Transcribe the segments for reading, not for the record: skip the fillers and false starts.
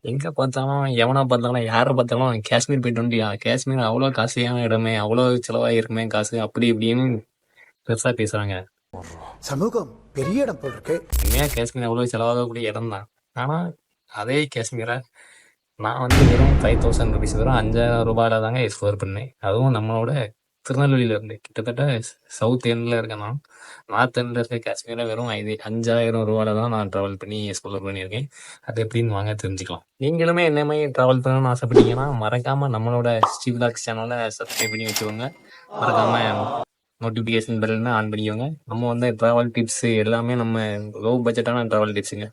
எங்க பார்த்தாலும், எவன பார்த்தாலும், யார பார்த்தாலும் காஷ்மீர் போயிட்டு வந்துட்டியா? காஷ்மீர் அவ்வளோ காஸ்ட்லியான இடமே, அவ்வளோ செலவாயிருக்குமே காசு, அப்படி இப்படின்னு பெருசா பேசுறாங்க. சமூகம் பெரிய இடம் போல் இருக்கு. உண்மையா காஷ்மீர் அவ்வளோ செலவாகக்கூடிய இடம் தான். ஆனா, அதே காஷ்மீரை நான் வந்து வெறும் 5000 ருபீஸ், வெறும் 5000 ரூபாயில தாங்க எக்ஸ்ப்ளோர் பண்ணேன். அதுவும் நம்மளோட திருநெல்வேலியில இருந்து கிட்டத்தட்ட சவுத் எண்ட்ல இருக்கேன் நான். நார்த் எண்ட்ல இருக்க காஷ்மீரை வெறும் 5000 ரூபாயில தான் நான் ட்ராவல் பண்ணி எக்ஸ்ப்ளோர் பண்ணியிருக்கேன். அது எப்படின்னு வாங்க தெரிஞ்சுக்கலாம். நீங்களுமே என்ன மாதிரி ட்ராவல் பண்ணணும்னு ஆசைப்பட்டீங்கன்னா மறக்காம நம்மளோட ஸ்ரீவிலாக்ஸ் சேனலை சப்ஸ்கிரைப் பண்ணி வச்சுக்கோங்க. மறக்காம நோட்டிஃபிகேஷன் பெல்னு ஆன் பண்ணிக்கோங்க. நம்ம வந்து ட்ராவல் டிப்ஸ் எல்லாமே நம்ம லோ பட்ஜெட்டான ட்ராவல் டிப்ஸுங்க.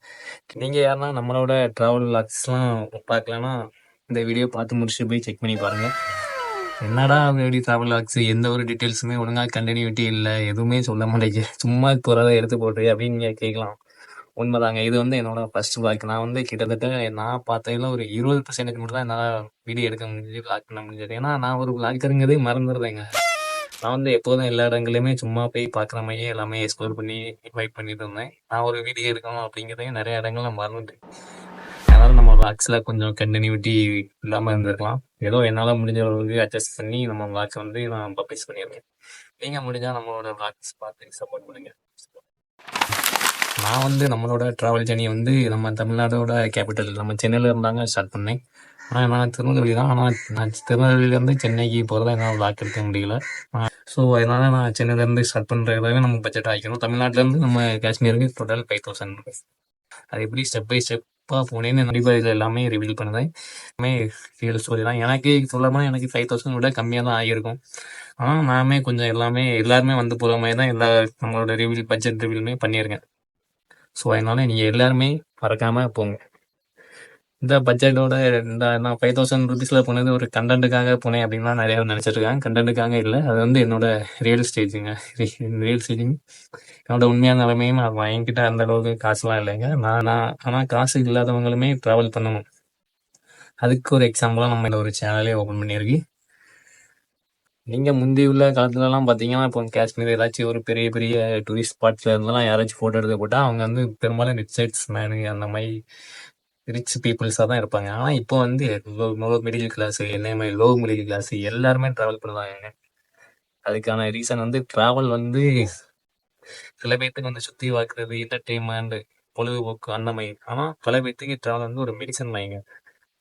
நீங்கள் யாருன்னா நம்மளோட ட்ராவல் லாக்ஸ்லாம் பார்க்கலன்னா இந்த வீடியோ பார்த்து முடிச்சுட்டு போய் செக் பண்ணி பாருங்கள். என்னடா எப்படி ட்ராவல் லாக்ஸ் எந்த ஒரு டீட்டெயில்ஸுமே ஒழுங்காக கண்டினியூட்டி இல்லை, எதுவுமே சொல்ல மாட்டேங்க, சும்மா போகிறத எடுத்து போட்டு அப்படின்னு நீங்கள் கேட்கலாம். உண்மைதாங்க. இது வந்து என்னோட ஃபர்ஸ்ட் vlog. நான் வந்து கிட்டத்தட்ட நான் பார்த்ததுல ஒரு 20% மட்டும் தான் என்னால் வீடியோ எடுக்க முடிஞ்சு vlog பண்ண முடிஞ்சது. ஏன்னா நான் ஒரு vloggerங்கிறதே மறந்துடுறேங்க. நான் வந்து எப்போதும் எல்லா இடங்களையுமே சும்மா போய் பார்க்குற மாதிரியே எல்லாமே எக்ஸ்ப்ளோர் பண்ணி இன்வைட் பண்ணிட்டு இருந்தேன். நான் ஒரு வீடியோ எடுக்கணும் அப்படிங்கிறதையும் நிறைய இடங்கள்ல மறந்துட்டேன். அதனால நம்ம vlogsல கொஞ்சம் கண்டினியூட்டி இல்லாமல் இருந்திருக்கலாம். ஏதோ என்னால் முடிஞ்ச அளவுக்கு அட்ஜஸ்ட் பண்ணி நம்ம vlogs வந்து நான் பப்ளிஷ் பண்ணியிருக்கேன். நீங்கள் முடிஞ்சால் நம்மளோட vlogs பார்த்து சப்போர்ட் பண்ணுங்க. நான் வந்து நம்மளோட ட்ராவல் ஜர்னி வந்து நம்ம தமிழ்நாடோட கேபிட்டல் நம்ம சென்னையில் இருந்தாங்க ஸ்டார்ட் பண்ணேன். ஆனால் நான் திருநெல்வேலி தான். ஆனால் நான் திருநெல்வேலியிலேருந்து சென்னைக்கு போகிறத என்னால் vlog எடுக்க முடியல. ஸோ அதனால நான் சென்னையிலேருந்து ஸ்டார்ட் பண்ணுறதாவே நம்ம பட்ஜெட் ஆகிக்கணும். தமிழ்நாட்டிலேருந்து நம்ம காஷ்மீருக்கு டோட்டல் 5000 ருபீஸ். அது எப்படி ஸ்டெப் பை ஸ்டெப்பாக போனேன்னு கண்டிப்பாக இதில் எல்லாமே ரிவீல் பண்ணுறேன். எல்லாமே ரியல் ஸ்டோரி தான். எனக்கு சொல்லப்போனால் எனக்கு 5000 விட கம்மியாக தான் ஆகியிருக்கும். ஆனால் நானே கொஞ்சம் எல்லாருமே வந்து போகிற மாதிரி தான் எல்லா நம்மளோட பட்ஜெட் ரிவீலுமே பண்ணியிருக்கேன். ஸோ அதனால நீங்கள் எல்லாருமே மறக்காமல் போங்க. இந்த பட்ஜெட்டோட இந்த நான் 5000 ருபீஸில் போனது ஒரு கண்டென்ட்டுக்காக போனேன் அப்படின்லாம் நிறையா நினச்சிட்ருக்காங்க. கண்டென்ட்டுக்காக இல்லை, அது வந்து என்னோட ரியல் ஸ்டேஜுங்க. ரியல் ஸ்டேஜிங் என்னோட உண்மையான நிலைமையும் என்கிட்ட அந்த அளவுக்கு காசுலாம் இல்லைங்க. நான் ஆனால் காசு இல்லாதவங்களுமே ட்ராவல் பண்ணணும். அதுக்கு ஒரு எக்ஸாம்பிளாக நம்ம இந்த ஒரு சேனலே ஓப்பன் பண்ணியிருக்கு. நீங்கள் முந்தி உள்ள காலத்துலலாம் பார்த்தீங்கன்னா இப்போ காஷ்மீர் ஏதாச்சும் ஒரு பெரிய பெரிய டூரிஸ்ட் ஸ்பாட்ஸில் இருந்தெல்லாம் யாராச்சும் ஃபோட்டோ எடுத்து போட்டால் அவங்க வந்து பெரும்பாலும் ரிச்சர்ஸ் மேனு அந்த மாதிரி ரிச் பீப்புள்ஸாக தான் இருப்பாங்க. ஆனால் இப்போ வந்து லோ மிடில் கிளாஸு என்ன மாதிரி லோ மிடில் கிளாஸு எல்லாருமே ட்ராவல் பண்ணுவாங்க. அதுக்கான ரீசன் வந்து ட்ராவல் வந்து சில பேர்த்துக்கு வந்து சுற்றி பார்க்குறது என்டர்டெயின்மெண்ட் பொழுதுபோக்கு அந்த மாதிரி. ஆனால் பல பேர்த்துக்கு ட்ராவல் வந்து ஒரு மெடிசன் வாங்க.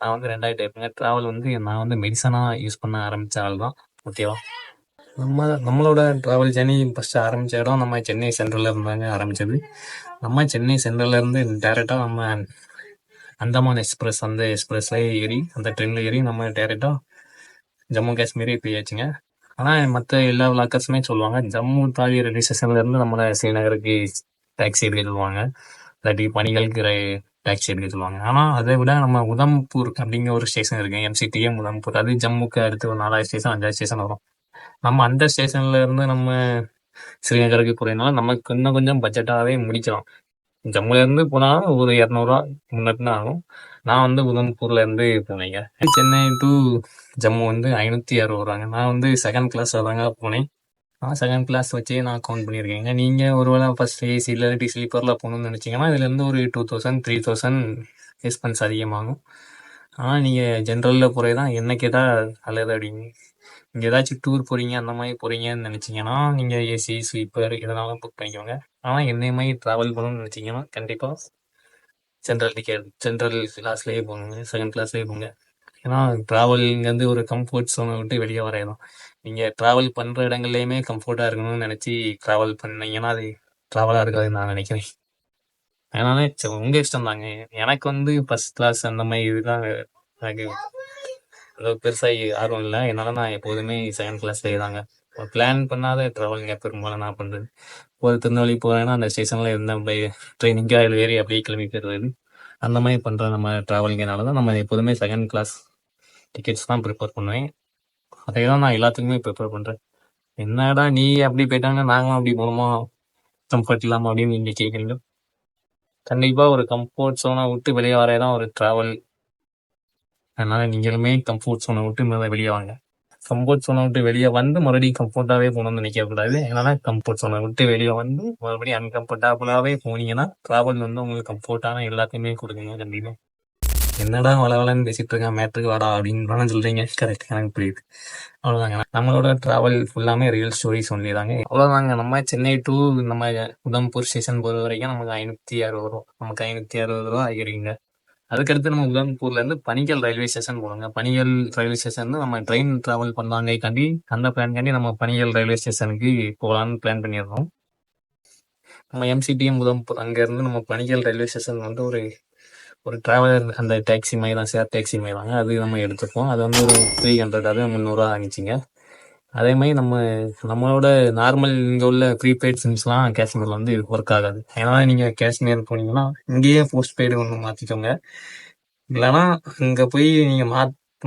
நான் வந்து 2 டைப்புங்க. ட்ராவல் வந்து நான் வந்து மெடிசனாக யூஸ் பண்ண ஆரம்பித்த ஆள் தான். ஓகேவா? நம்மளோட ட்ராவல் ஜர்னி ஃபஸ்ட்டு ஆரம்பித்த இடம் நம்ம சென்னை சென்ட்ரலில் இருந்தாங்க ஆரம்பித்தது. நம்ம சென்னை சென்ட்ரல்லேருந்து டேரெக்டாக நம்ம அந்தமான் எக்ஸ்பிரஸ் அந்த எக்ஸ்பிரஸில் ஏறி அந்த ட்ரெயினில் ஏறி நம்ம டேரெக்டாக ஜம்மு காஷ்மீரே போயாச்சுங்க. ஆனால் மற்ற எல்லா விளாக்கர்ஸுமே சொல்லுவாங்க ஜம்மு தாவி ரயில்வே ஸ்டேஷன்லேருந்து நம்மளை ஸ்ரீநகருக்கு டாக்ஸி எடுக்க சொல்லுவாங்க, இல்லாட்டி பணிகளுக்கு டாக்ஸி எடுக்க சொல்லுவாங்க. ஆனால் அதை விட நம்ம உதம்பூர் அப்படிங்கிற ஒரு ஸ்டேஷன் இருக்குது, எம்சிடிஎம் உதம்பூர். அது ஜம்முக்கு அடுத்து ஒரு 4வது ஸ்டேஷன் 5வது ஸ்டேஷன் வரும். நம்ம அந்த ஸ்டேஷன்ல இருந்து நம்ம ஸ்ரீநகருக்கு போகிறதுனால நமக்கு இன்னும் கொஞ்சம் பட்ஜெட்டாகவே முடிக்கலாம். ஜம்முல இருந்து போனா ஒரு 200 முன்னாடி ஆகும். நான் வந்து உதம்பூர்ல இருந்து போனேங்க. சென்னை டு ஜம்மு வந்து 560 நான் வந்து செகண்ட் கிளாஸ் தாங்க போனேன். நான் செகண்ட் கிளாஸ் வச்சே நான் கவுண்ட் பண்ணியிருக்கேங்க. நீங்கள் ஒருவேளை ஃபர்ஸ்ட் ஏசி இல்லாட்டி ஸ்லீப்பரில் போகணும்னு நினச்சிங்கன்னா இதுலேருந்து ஒரு 2000 3000 எக்ஸ்பென்ஸ் அதிகமாகும். ஆனால் நீங்கள் ஜென்ரலில் போகிறது தான் என்ன கேட்டால் நல்லது அப்படிங்க. நீங்கள் ஏதாச்சும் டூர் போகிறீங்க அந்த மாதிரி போகிறீங்கன்னு நினச்சிங்கன்னா நீங்கள் ஏசி ஸ்லீப்பர் இதனாலும் புக் பண்ணிக்கோங்க. ஆனால் என்னை மாதிரி ட்ராவல் பண்ணணும்னு நினச்சிங்கன்னா கண்டிப்பாக சென்ட்ரல் கிளாஸ்லேயே போங்க, செகண்ட் கிளாஸ்லேயே போங்க. ஏன்னா ட்ராவலிங்கிறது ஒரு கம்ஃபர்ட் ஜோனை விட்டு வெளியே வரையலாம். நீங்கள் ட்ராவல் பண்ணுற இடங்கள்லையுமே கம்ஃபர்ட்டாக இருக்கணும்னு நினச்சி ட்ராவல் பண்ணீங்கன்னா அது ட்ராவலாக இருக்காதுன்னு நான் நினைக்கிறேன். அதனால உங்கள் இஷ்டம் தாங்க. எனக்கு வந்து ஃபஸ்ட் கிளாஸ் அந்த மாதிரி இதுதான் எனக்கு பெருசாக ஆர்வம் இல்லை. என்னால் நான் எப்போதுமே செகண்ட் கிளாஸ்லேயே தாங்க பிளான் பண்ணாத ட்ராவலிங்க பெரும்பாலும் நான் பண்ணுறது. ஒரு திருநெல்வேலி போகிறேன்னா அந்த ஸ்டேஷனில் இருந்த ட்ரெயினிங்காக அதில் ஏறி அப்படியே கிளம்பி போயிடுறது. அந்த மாதிரி பண்ணுற நம்ம ட்ராவலிங்கனால தான் நம்ம எப்போதுமே செகண்ட் கிளாஸ் டிக்கெட்ஸ் தான் ப்ரிப்பேர் பண்ணுவேன். அதை தான் நான் எல்லாத்துக்குமே ப்ரிப்பேர் பண்ணுறேன். என்னடா நீ அப்படி போயிட்டாங்க நாங்களும் அப்படி போகணுமா கம்ஃபர்ட் இல்லாமல் அப்படின்னு நீங்கள் கேட்குறீங்க. கண்டிப்பாக ஒரு கம்ஃபர்ட் ஜோனை விட்டு வெளியே வரே தான் ஒரு ட்ராவல். அதனால் நீங்களுமே கம்ஃபர்ட் ஜோனை விட்டு வெளியே வாங்க. கம்ஃபர்ட் ஜோனை விட்டு வெளியே வந்து மறுபடியும் கம்ஃபர்ட்டாகவே போகணும்னு நினைக்கக்கூடாது. அதனால் கம்ஃபர்ட் ஜோனை விட்டு வெளியே வந்து மறுபடியும் அன்கம்ஃபர்டபுளாகவே போனீங்கன்னா ட்ராவல் வந்து உங்களுக்கு கம்ஃபர்ட்டான எல்லாத்தையுமே கொடுக்குங்க கண்டிப்பாக. என்னடா வளவலன்னு பேசிட்டு இருக்கான், மேட்ருக்கு வாடா அப்படின்னு சொல்றீங்க. கரெக்ட், எனக்கு புரியுது. அவ்வளோதாங்க, நம்மளோட ட்ராவல் ஃபுல்லாமே ரியல் ஸ்டோரிஸ் ஒன்லி தாங்க. அவ்வளோதாங்க, நம்ம சென்னை டு நம்ம உதம்பூர் ஸ்டேஷன் போகிற வரைக்கும் நமக்கு 560 ரூபா, நமக்கு 560 ரூபா ஆகிருக்குங்க. அதுக்கடுத்து நம்ம உதம்பூர்லேருந்து பனிக்கல் ரயில்வே ஸ்டேஷன் போகணுங்க. பனிக்கல் ரயில்வே ஸ்டேஷன் நம்ம ட்ரெயின் ட்ராவல் பண்ணலாங்காண்டி அந்த பிளான்காண்டி நம்ம பனிக்கல் ரயில்வே ஸ்டேஷனுக்கு போகலான்னு பிளான் பண்ணியிருந்தோம். நம்ம எம்சிடிஎம் உதம்பூர் அங்கேருந்து நம்ம பனிக்கல் ரயில்வே ஸ்டேஷன் வந்து ஒரு ஒரு ட்ராவலர் அந்த டாக்ஸி மாதிரி தான், ஷேர் டாக்ஸி மாதிரி தாங்க. அது நம்ம எடுத்துப்போம். அது வந்து ஒரு 300, அது 300 ஆகிச்சிங்க. அதே மாதிரி நம்மளோட நார்மல் இங்கே உள்ள ப்ரீபெய்ட் சிம்ஸ்லாம் காஷ்மீரில் வந்து ஒர்க் ஆகாது. ஏன்னா நீங்கள் காஷ்மீர் போனீங்கன்னா இங்கேயே போஸ்ட் பெய்டு ஒன்று மாற்றிக்கோங்க. இல்லைனா இங்கே போய் நீங்கள்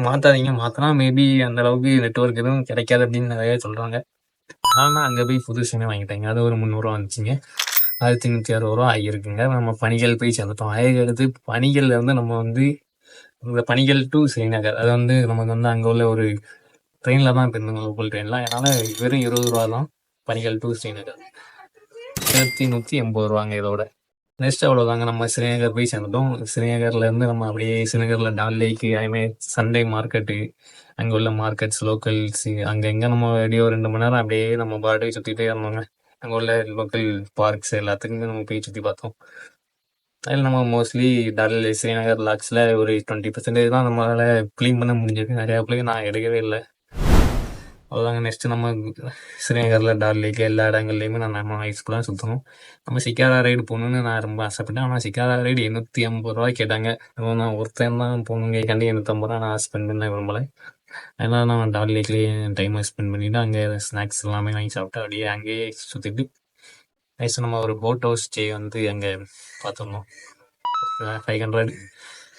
மாற்றாதீங்க. மாற்றினா மேபி அந்த அளவுக்கு நெட்ஒர்க் எதுவும் கிடைக்காது அப்படின்னு நிறைய சொல்கிறாங்க. ஆனால் அங்கே போய் புது சிம்மே வாங்கிட்டாங்க. அது ஒரு 300 வந்துச்சுங்க. 1360 ரூபா ஆகியிருக்குங்க. நம்ம பனிகள் போய் சேர்ந்துட்டோம். அதுக்கடுத்து பனிகள்ல இருந்து நம்ம வந்து இந்த பனிகள் டு ஸ்ரீநகர், அது வந்து நமக்கு வந்து அங்கே உள்ள ஒரு ட்ரெயினில் தான் போயிருந்தோங்க, லோக்கல் ட்ரெயினில். அதனால் வெறும் 20 ரூபா தான் பனிகள் டு ஸ்ரீநகர். 1180 ரூபாங்க இதோட. நெக்ஸ்ட் அவ்வளோதாங்க, நம்ம ஸ்ரீநகர் போய் சேர்ந்துட்டோம். ஸ்ரீநகர்லேருந்து நம்ம அப்படியே ஸ்ரீநகரில் டால் லேக்கு, அதுமாதிரி சண்டே மார்க்கெட்டு, அங்கே உள்ள மார்க்கெட்ஸ், லோக்கல்ஸ், அங்கே எங்கே நம்ம அப்படியே ஒரு 2 மணி நேரம் அப்படியே நம்ம பாட்டுக்கு சுற்றிட்டே இருந்தோங்க. அங்கே உள்ள லோக்கல் பார்க்ஸ் எல்லாத்துக்குமே நம்ம போய் சுற்றி பார்த்தோம். அதில் நம்ம மோஸ்ட்லி ஸ்ரீநகர் லாக்ஸில் ஒரு 20% தான் நம்மளால் க்ளீன் பண்ண முடிஞ்சிருக்கு. நிறையா பிள்ளைங்க நான் எடுக்கவே இல்லை. அவ்வளோதாங்க. நெக்ஸ்ட்டு நம்ம ஸ்ரீநகரில் டால் லேக் எல்லா இடங்கள்லையுமே நம்ம ஹைஸ்கூலாக சுற்றணும். நம்ம சிக்காரா ரைடு போகணுன்னு நான் ரொம்ப ஆசைப்பட்டேன். ஆனால் சிக்காரா ரைடு 850 ரூபா கேட்டாங்க. நான் ஒருத்தன் தான் போகணுங்க, கண்டி 850 ரூபா நான் ஸ்பெண்ட் பண்ண விரும்பலை. அதனால் நான் டால் லேக்லேயே டைமை ஸ்பெண்ட் பண்ணிவிட்டு அங்கே ஸ்நாக்ஸ் எல்லாமே வாங்கி சாப்பிட்டு அப்படியே அங்கேயே சுற்றிட்டு நெக்ஸ்ட் நம்ம ஒரு போட் ஹவுஸ் ஸ்டே வந்து அங்கே பார்த்துருந்தோம். 500,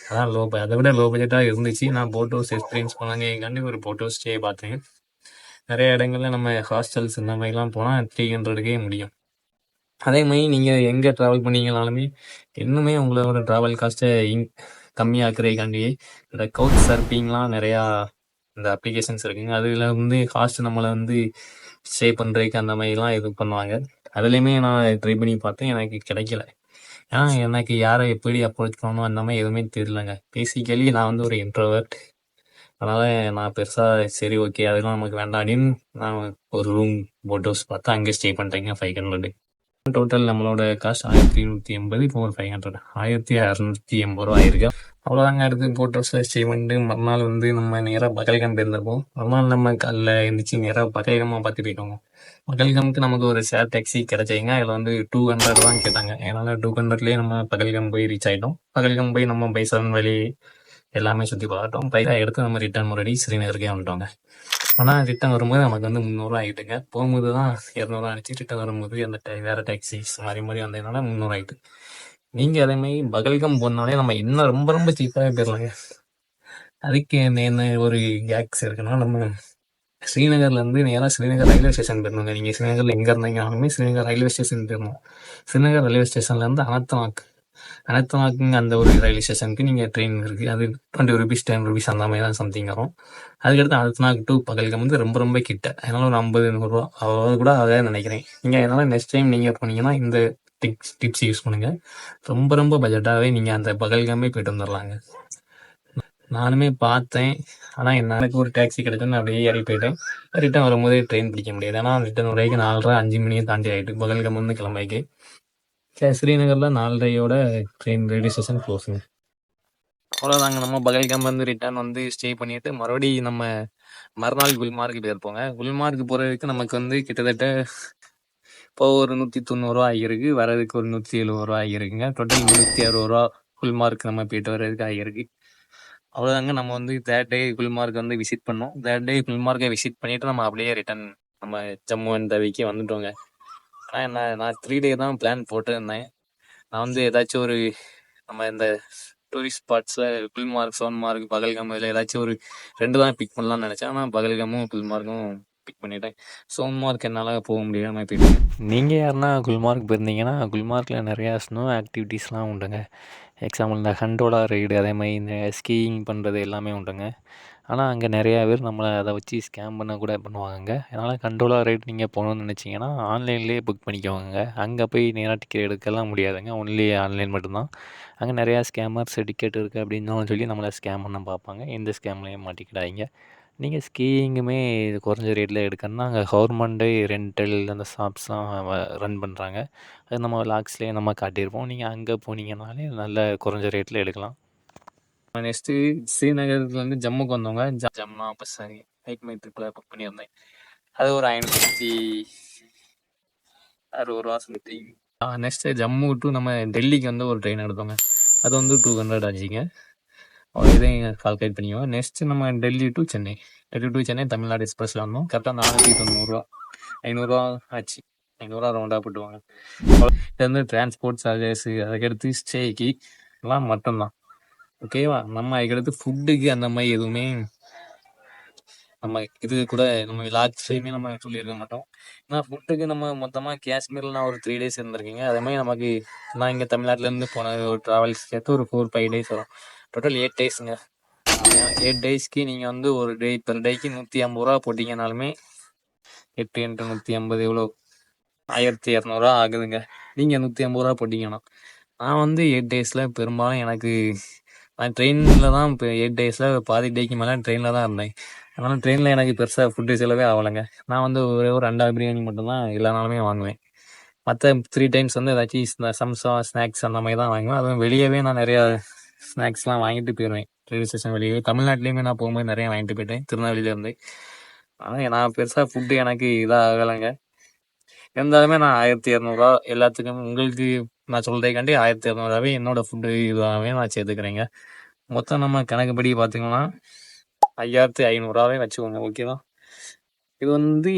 அதான் அதை விட லோ பட்ஜெட்டாக இருந்துச்சு. நான் போட் ஹவுஸ் எக்ஸ்பீரியன்ஸ் பண்ணாங்க ஒரு போட் ஹவுஸ் ஸ்டே பார்த்தேன். நிறைய இடங்கள்ல நம்ம ஹாஸ்டல்ஸ் இந்த மாதிரிலாம் போனால் 300க்கே முடியும். அதே மாதிரி நீங்கள் எங்கே ட்ராவல் பண்ணீங்கனாலுமே இன்னுமே உங்களோட ட்ராவல் காஸ்ட்டை கம்மியாக்குறதுக்காண்டி இந்த கவுச் சர்ஃபிங்லாம் நிறையா இந்த அப்ளிகேஷன்ஸ் இருக்குங்க. அதில் வந்து காஸ்ட் நம்மளை வந்து சேவ் பண்ணுறதுக்கு அந்த மாதிரிலாம் இது பண்ணுவாங்க. அதுலேயுமே நான் ட்ரை பண்ணி பார்த்தேன், எனக்கு கிடைக்கல. ஏன்னா எனக்கு யாரை எப்படி அப்ரோச் பண்ணணும் அந்த மாதிரி எதுவுமே தெரியலங்க. பேசிக்கலி நான் வந்து ஒரு இன்ட்ரோவர்ட். அதனால் நான் பெருசாக சரி ஓகே அதெல்லாம் நமக்கு வேண்டாம் அப்படின்னு நான் ஒரு ரூம் போட் ஹவுஸ் பார்த்து அங்கே ஸ்டே பண்ணுறேங்க. 500. டோட்டல் நம்மளோட காஸ்ட் 1380. இப்போ ஒரு 500, 1680 ரூபா ஆயிருக்கு. அவ்வளோதாங்க. அடுத்து போட் ஹவுஸில் ஸ்டே பண்ணிட்டு மறுநாள் வந்து நம்ம நேராக பகல்காம் போயிருந்திருப்போம். மறுநாள் நம்ம காலைல எழுந்திரிச்சு நேராக பகல்காமாக பார்த்து போயிட்டோம். பகல்காமுக்கு நமக்கு ஒரு ஷேர் டாக்ஸி கிடைச்சிங்க. அதில் வந்து 200 தான் கேட்டாங்க. அதனால் 200லேயே நம்ம பகல்காம் போய் ரீச் ஆகிட்டோம். பகல்காம் போய் நம்ம பைசான் வழி எல்லாமே சுற்றி பார்த்தோம். பைசா எடுத்து நம்ம ரிட்டர்ன் முன்னாடி ஸ்ரீநகருக்கே வந்துட்டோங்க. ஆனால் ரிட்டர்ன் வரும்போது நமக்கு வந்து 300 ஆகிட்டுங்க. போகும்போது தான் 200 ஆகிடுச்சு. ரிட்டர்ன் வரும்போது அந்த வேறு டாக்ஸிஸ் மாதிரி வந்ததுனால 300 ஆகிட்டு. நீங்கள் அதேமாதிரி பகல்காம் போனாலே நம்ம இன்னும் ரொம்ப ரொம்ப சீப்பாகவே போயிடலாங்க. அதுக்கு என்ன ஒரு கேக்ஸ் இருக்குன்னா, நம்ம ஸ்ரீநகர்லேருந்து நேராக ஸ்ரீநகர் ரயில்வே ஸ்டேஷன் போயிருந்தோங்க. நீங்கள் ஸ்ரீநகரில் எங்கே இருந்தீங்கனாலுமே ஸ்ரீநகர் ரயில்வே ஸ்டேஷன் போயிருந்தோம். ஸ்ரீநகர் ரயில்வே ஸ்டேஷன்லேருந்து அனந்தநாக்குங்க அந்த ஒரு ரயில்வே ஸ்டேஷனுக்கு நீங்கள் ட்ரெயின் இருக்குது. அது 20 ரூபீஸ் 10 ரூபீஸ் அந்த மாதிரி தான் சம்திங் வரும். அதுக்கடுத்து அனந்தநாக் டு பகல்காம் வந்து ரொம்ப ரொம்ப கிட்ட. அதனால் ஒரு 50-100 ரூபா அவ்வளோ கூட ஆகாதுன்னு நினைக்கிறேன். நீங்கள் அதனால் நெக்ஸ்ட் டைம் நீங்கள் போனீங்கன்னா இந்த டிப்ஸ் யூஸ் பண்ணுங்கள். ரொம்ப ரொம்ப பட்ஜெட்டாகவே நீங்கள் அந்த பகல்காமே போய்ட்டு வந்துடலாங்க. நானுமே பார்த்தேன். ஆனால் எனக்கு ஒரு டாக்ஸி கிடைச்சோன்னு அப்படியே ஏறி போயிட்டேன். ரிட்டன் வரும்போது ட்ரெயின் பிடிக்க முடியாது. ஏன்னா ரிட்டன் வரைக்கும் 4:30 5 மணியை தாண்டி ஆகிட்டு பகல்காம் வந்து கிளம்பிக்கு. ஸ்ரீநகரில் 4:30யோட ட்ரெயின் ரயில்வே ஸ்டேஷன் க்ளோஸுங்க. அவ்வளோதாங்க. நம்ம பகல்காம் வந்து ரிட்டர்ன் வந்து ஸ்டே பண்ணிவிட்டு மறுபடியும் நம்ம மறுநாள் குல்மார்க்கு போயிருப்போங்க. குல்மார்க்கு போகிறதுக்கு நமக்கு வந்து கிட்டத்தட்ட இப்போ ஒரு 190 ரூபா ஆகியிருக்கு. வரதுக்கு ஒரு 170 ரூபா ஆகியிருக்குங்க. டோட்டல் 360 ரூபா குல்மார்க் நம்ம போயிட்டு வர்றதுக்கு ஆகியிருக்கு. அவ்வளோதாங்க. நம்ம வந்து தேர்ட் டே குல்மார்க் வந்து விசிட் பண்ணோம். தேர்ட் டே குல்மார்க்கை விசிட் பண்ணிவிட்டு நம்ம அப்படியே ரிட்டன் நம்ம ஜம்மு அண்ட் தவிக்கு வந்துட்டோங்க. ஆனால் நான் 3 டே தான் பிளான் போட்டிருந்தேன். நான் வந்து ஏதாச்சும் ஒரு நம்ம இந்த டூரிஸ்ட் ஸ்பாட்ஸில் குல்மார்க், சோன்மார்க், பகல்காம் இதில் ஏதாச்சும் ஒரு 2 தான் பிக் பண்ணலான்னு நினச்சேன். ஆனால் பகல்காமும் குல்மார்க்கும் பிக் பண்ணிட்டேன். சோன்மார்க் என்னால் போக முடியாமல் போயிட்டேன். நீங்கள் யாருன்னா குல்மார்க் போயிருந்தீங்கன்னா குல்மார்க்கில் நிறையா ஸ்னோ ஆக்டிவிட்டீஸ்லாம் உண்டுங்க. எக்ஸாம்பிள் இந்த ஹண்டோலா ரைடு, அதே மாதிரி இந்த ஸ்கீயிங் பண்ணுறது எல்லாமே உண்டுங்க. ஆனால் அங்கே நிறையா பேர் நம்மளை அதை வச்சு ஸ்கேம் பண்ண கூட பண்ணுவாங்க. அதனால் கண்ட்ரோலாக ரேட் நீங்கள் போகணுன்னு நினச்சிங்கன்னா ஆன்லைன்லேயே புக் பண்ணிக்கோங்க. அங்கே போய் நேராக டிக்கெட் எடுக்கலாம் முடியாதுங்க. ஒன்லி ஆன்லைன் மட்டும்தான். அங்கே நிறையா ஸ்கேமர்ஸ் டிக்கெட் இருக்குது அப்படின்னு சொல்லி நம்மளை ஸ்கேம் பண்ண பார்ப்பாங்க. எந்த ஸ்கேம்லேயும் மாட்டிக்கிடாதீங்க. நீங்கள் ஸ்கீயிங்குமே குறைஞ்ச ரேட்டில் எடுக்கணும்னா அங்கே கவர்மெண்ட்டே ரெண்டல் அந்த ஷாப்ஸ்லாம் ரன் பண்ணுறாங்க. அது நம்ம லாக்ஸ்லேயே நம்ம காட்டியிருப்போம். நீங்கள் அங்கே போனீங்கன்னாலே நல்ல குறைஞ்ச ரேட்டில் எடுக்கலாம். நெக்ஸ்ட்டு ஸ்ரீநகர்லேருந்து ஜம்முக்கு வந்தவங்க Jamna bus sorry make my ட்ரிப்பில் புக் பண்ணியிருந்தேன். அது ஒரு 560 சொல்லிட்டு. நெக்ஸ்ட்டு ஜம்மு டு நம்ம டெல்லிக்கு வந்து ஒரு ட்ரெயின் எடுத்தோங்க. அது வந்து 200 ஆச்சுங்க. இதையும் கால்குலேட் பண்ணிக்குவோம். நெக்ஸ்ட்டு நம்ம டெல்லி டு சென்னை தமிழ்நாடு எக்ஸ்பிரஸில் வந்தோம். கரெக்டாக 490 500 ஆச்சு. 500 ரவுண்டாக போட்டுவாங்க. இது வந்து டிரான்ஸ்போர்ட் சார்ஜஸ், அதுக்கடுத்து ஸ்டேக்கு எல்லாம் மட்டும்தான். ஓகேவா? நம்ம அதுக்கடுத்து ஃபுட்டுக்கு அந்த மாதிரி எதுவுமே நம்ம இது கூட நம்ம லாஸ்ட்லேயுமே நம்ம சொல்லியிருக்க மாட்டோம். ஏன்னா ஃபுட்டுக்கு நம்ம மொத்தமாக காஷ்மீரில் நான் ஒரு 3 days இருந்திருக்கீங்க. அதே மாதிரி நமக்கு நான் இங்கே தமிழ்நாட்டிலேருந்து போன ஒரு ட்ராவல்ஸ் சேர்த்து ஒரு 4-5 days வரும். டோட்டல் 8 daysங்க. 8 daysக்கு நீங்கள் வந்து ஒரு டே பெர் டேக்கு 150 போட்டிங்கனாலுமே 8 × 150 எவ்வளோ 1200 ஆகுதுங்க. நீங்கள் 150 போட்டிங்கன்னா நான் வந்து 8 daysல பெரும்பாலும் எனக்கு நான் ட்ரெயினில் தான் இப்போ 8 daysல பாதி டேக்கு மேலே ட்ரெயினில் தான் இருந்தேன். அதனால் ட்ரெயினில் எனக்கு பெருசாக ஃபுட்டு செலவே ஆகலைங்க. நான் வந்து ஒரே ஒரு 2 பிரியாணி மட்டும்தான் எல்லா நாளுமே வாங்குவேன். மற்ற 3 times வந்து ஏதாச்சும் இந்த சம்சா ஸ்நாக்ஸ் அந்த மாதிரி தான் வாங்குவேன். அதுவும் வெளியவே நான் நிறையா ஸ்நாக்ஸ்லாம் வாங்கிட்டு போயிடுவேன். ரயில்வே ஸ்டேஷன் வெளியே தமிழ்நாட்டிலையுமே நான் போகும்போது நிறையா வாங்கிட்டு போயிட்டேன் திருநெல்வேலியிலேருந்து. ஆனால் நான் பெருசாக ஃபுட்டு எனக்கு இதாக ஆகலைங்க. இருந்தாலுமே நான் 1200 எல்லாத்துக்கும் உங்களுக்கு நான் சொல்கிறதுக்காண்டி 1200 என்னோடய ஃபுட்டு இதாகவே நான் சேர்த்துக்கிறேங்க. மொத்தம் நம்ம கணக்குப்படி பார்த்தீங்கன்னா 5500 வச்சுக்கோங்க. ஓகேவா? இது வந்து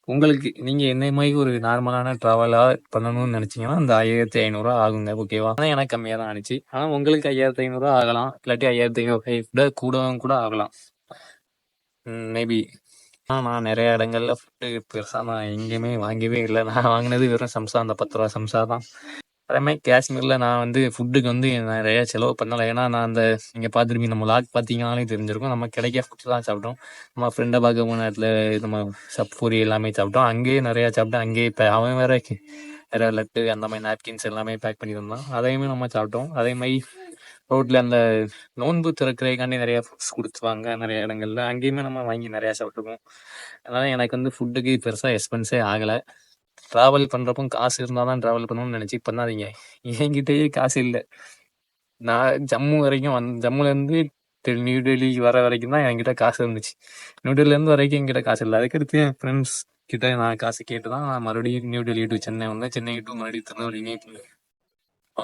உங்களுக்கு நீங்கள் என்ன மாதிரி ஒரு நார்மலான ட்ராவலாக பண்ணணும்னு நினச்சிங்கன்னா அந்த 1500 ஆகுங்க. ஓகேவா? ஆனால் எனக்கு கம்மியாக தான் ஆனிச்சு. ஆனால் உங்களுக்கு 5500 ஆகலாம். இல்லாட்டி 5500 கூடவும் கூட ஆகலாம். மேபி. நான் நிறைய இடங்கள்ல ஃபுட்டு பெருசாக நான் எங்கேயுமே வாங்கவே இல்லை. நான் வாங்கினது வெறும் சம்சா, அந்த 10 ரூபா சம்சா தான். அதேமாதிரி காஷ்மீரில் நான் வந்து ஃபுட்டுக்கு வந்து நிறையா செலவு பண்ணலை. ஏன்னா நான் அந்த நீங்கள் பார்த்துருப்பீங்க, நம்ம லாக் பார்த்தீங்கன்னாலே தெரிஞ்சிருக்கும். நம்ம கிடைக்க ஃபுட்டு தான் சாப்பிட்டோம். நம்ம ஃப்ரெண்டை பார்க்க போன இடத்துல நம்ம சப்பூரி எல்லாமே சாப்பிட்டோம். அங்கேயே நிறையா சாப்பிட்டோம். அங்கேயே இப்போ அவன் வேற லட்டு அந்த மாதிரி நாப்கின்ஸ் எல்லாமே பேக் பண்ணி தந்தான். அதையுமே நம்ம சாப்பிட்டோம். அதே மாதிரி ரோட்டில் அந்த நோன்பு திறக்கிறதுக்காண்டி நிறையா ஃபுட்ஸ் கொடுத்துவாங்க நிறைய இடங்கள்ல. அங்கேயுமே நம்ம வாங்கி நிறையா சாப்பிட்டுருக்கோம். அதனால் எனக்கு வந்து ஃபுட்டுக்கு பெருசாக எக்ஸ்பென்ஸே ஆகலை. ட்ராவல் பண்ணுறப்போ காசு இருந்தால் தான் ட்ராவல் பண்ணணும்னு நினச்சி பண்ணாதீங்க. என்கிட்டயே காசு இல்லை. நான் ஜம்மு வரைக்கும் ஜம்முலேருந்து நியூ டெல்லிக்கு வர வரைக்கும் தான் என்கிட்ட காசு இருந்துச்சு. நியூ டெல்லிலேருந்து வரைக்கும் என்கிட்ட காசு இல்லை. அதுக்கடுத்து என் ஃப்ரெண்ட்ஸ் கிட்ட நான் காசு கேட்டு தான் நான் மறுபடியும் நியூ டெல்லி டு சென்னை வந்தேன். சென்னை டு மறுபடியும் திருநெல்வேலியுமே போனேன்.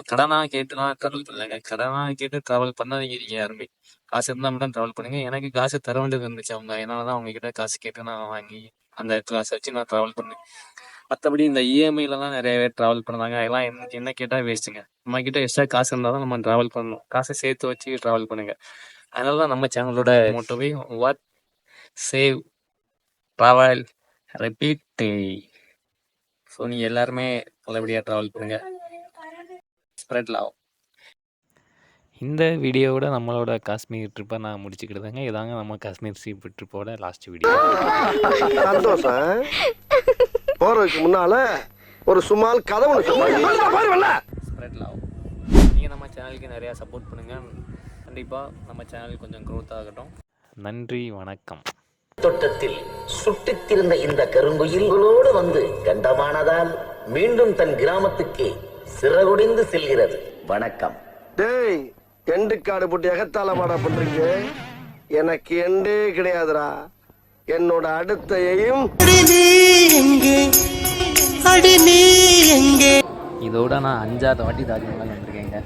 கடனாக கேட்டு நான் ட்ராவல் பண்ணலைங்க. கடனாக கேட்டு ட்ராவல் பண்ணாதீங்க. நீங்கள் யாருமே காசு இருந்தால் மட்டும் ட்ராவல் பண்ணுங்க. எனக்கு காசு தர வேண்டியது இருந்துச்சு அவங்க. அதனால தான் அவங்க கிட்ட காசு கேட்டு நான் வாங்கி அந்த காசை வச்சு நான் ட்ராவல் பண்ணேன். மற்றபடி இந்த இஎம்ஐலலாம் நிறைய பேர் ட்ராவல் பண்ணுறாங்க. அதெல்லாம் என்ன கேட்டால் வேஸ்ட்டுங்க. நம்ம கிட்ட எக்ஸ்ட்ரா காசு இருந்தால் தான் நம்ம ட்ராவல் பண்ணணும். காசை சேர்த்து வச்சு ட்ராவல் பண்ணுங்க. அதனால தான் நம்ம சேனலோட மோட்டோவே what save travel repeat. So நீங்கள் எல்லாருமே நல்லபடியாக ட்ராவல் பண்ணுங்க. Spread love. இந்த வீடியோவோட நம்மளோட காஷ்மீர் ட்ரிப்பை நான் முடிச்சுக்கிட்டுதாங்க. இதாங்க நம்ம காஷ்மீர் ட்ரிப்போட லாஸ்ட் வீடியோ. சந்தோஷம். போறதுக்கு முன்னால ஒரு சும்மால் கதை ஸ்ப்ரெட் லவ். நீங்கள் நம்ம சேனலுக்கு நிறையா சப்போர்ட் பண்ணுங்கள். கண்டிப்பாக நம்ம சேனல் கொஞ்சம் க்ரோத் ஆகட்டும். நன்றி, வணக்கம். தோட்டத்தில் சுட்டித்திருந்த இந்த கருங்குயில்களோடு வந்து கண்டமானதால் மீண்டும் தன் கிராமத்துக்கு சிறகுடிந்து செல்கிறது. வணக்கம். டேய், எண்டு காடு போட்டு எகத்தால மாடா பண்றீங்க. எனக்கு எண்டே கிடையாதுடா. என்னோட அடுத்த எய்ம் இதோட நான் 5-6 வாட்டி தாஜ்மஹால் வந்திருக்கேங்க.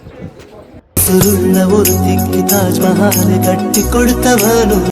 ஒருத்திக்கு தாஜ்மஹால் கட்டி கொடுத்தவனும்